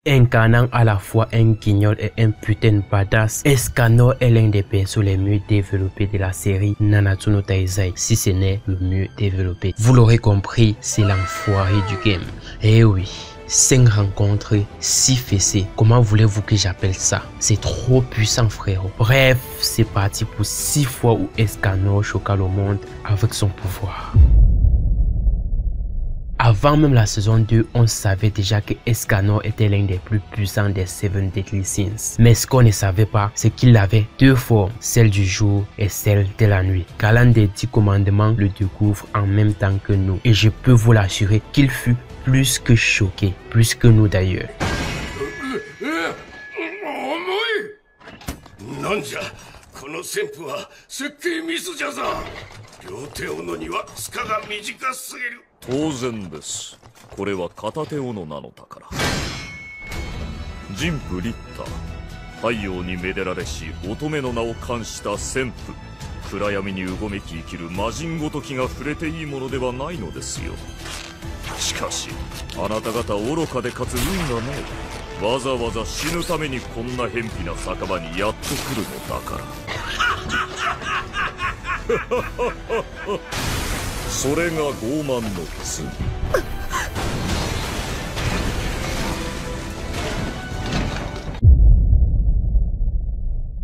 Incarnant à la fois un guignol et un putain de badass, Escanor est l'un des persos les mieux développés de la série Nanatsu no Taizai, si ce n'est le mieux développé. Vous l'aurez compris, c'est l'enfoiré du game. Eh oui, 5 rencontres, 6 fessées. Comment voulez-vous que j'appelle ça? C'est trop puissant, frérot. Bref, c'est parti pour 6 fois où Escanor choqua le monde avec son pouvoir. Avant même la saison 2, on savait déjà que Escanor était l'un des plus puissants des 7 Deadly Sins. Mais ce qu'on ne savait pas, c'est qu'il avait 2 formes, celle du jour et celle de la nuit. Galan des 10 commandements le découvre en même temps que nous. Et je peux vous l'assurer qu'il fut plus que choqué, plus que nous d'ailleurs.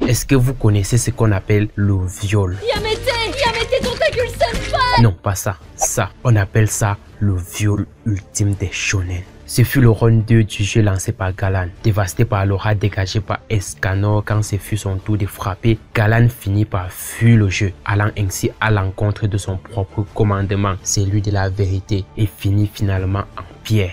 Est-ce que vous connaissez ce qu'on appelle le viol? Yamete Tentacule Senpai! Non, pas ça. Ça, on appelle ça le viol ultime des shonen. Ce fut le round 2 du jeu lancé par Galan. Dévasté par l'aura dégagée par Escanor quand ce fut son tour de frapper, Galan finit par fuir le jeu, allant ainsi à l'encontre de son propre commandement, celui de la vérité, et finit finalement en pierre.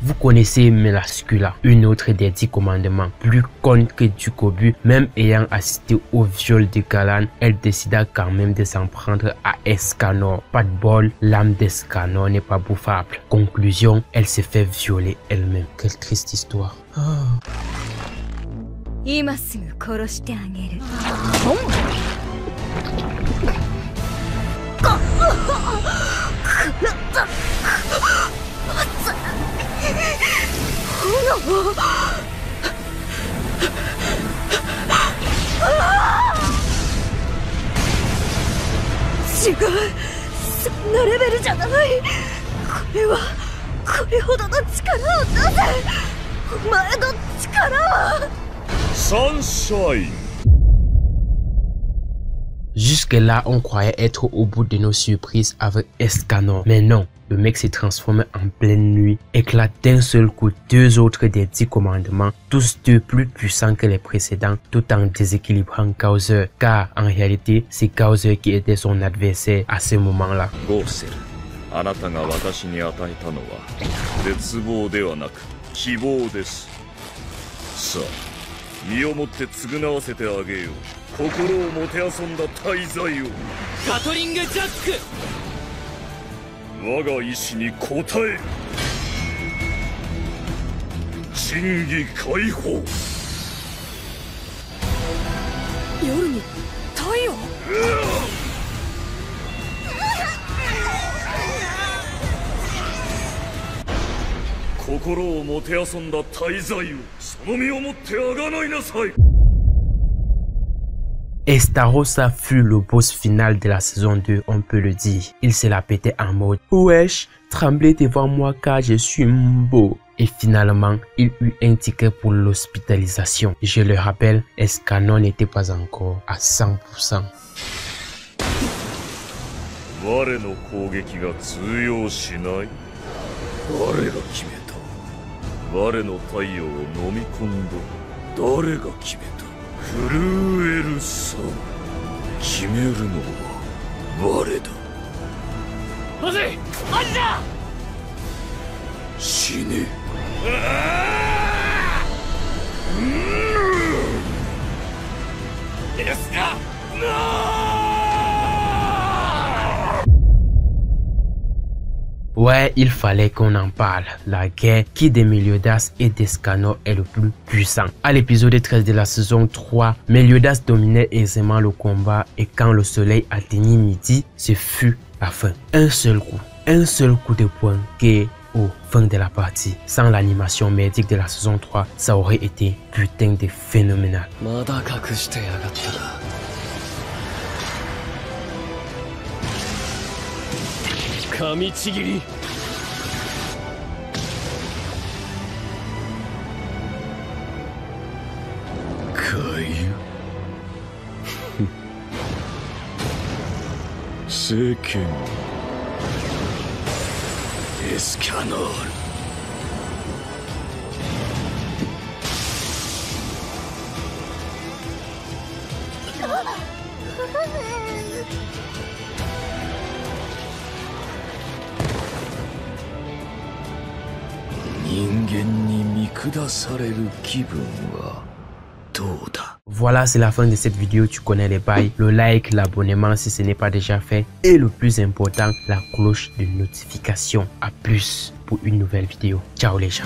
Vous connaissez Melascula, une autre des 10 commandements, plus conne que Dukobu. Même ayant assisté au viol de Galan, elle décida quand même de s'en prendre à Escanor. Pas de bol, l'âme d'Escanor n'est pas bouffable. Conclusion, elle se fait violer elle-même. Quelle triste histoire. Sunshine. Jusque-là, on croyait être au bout de nos surprises avec Escanor. Mais non, le mec s'est transformé en pleine nuit, éclate d'un seul coup 2 autres des 10 commandements, tous 2 plus puissants que les précédents, tout en déséquilibrant Gaozer. Car en réalité, c'est Gaozer qui était son adversaire à ce moment-là. Estarossa fut le boss final de la saison 2, on peut le dire. Il se la pétait en mode « Wesh, tremblez devant moi car je suis beau ». Et finalement, il eut un ticket pour l'hospitalisation. Je le rappelle, Escanor n'était pas encore à 100%. 我の攻撃が通用しない。誰が決めた。我の太陽を飲み込んだ。誰が決めた。震えるさ。決めるのは我だ。まずい、マジだ。死ね。ですか。Ouais, il fallait qu'on en parle. La guerre qui de Meliodas et d'Escanor est le plus puissant. À l'épisode 13 de la saison 3, Meliodas dominait aisément le combat et quand le soleil atteignit midi, ce fut la fin. Un seul coup de poing qui au fin de la partie. Sans l'animation médique de la saison 3, ça aurait été putain de phénoménal. Kamichigiri. Kaiju. Seiken. Escanor. Voilà, c'est la fin de cette vidéo. Tu connais les bails, le like, l'abonnement si ce n'est pas déjà fait et le plus important, la cloche de notification. À plus pour une nouvelle vidéo. Ciao les gens.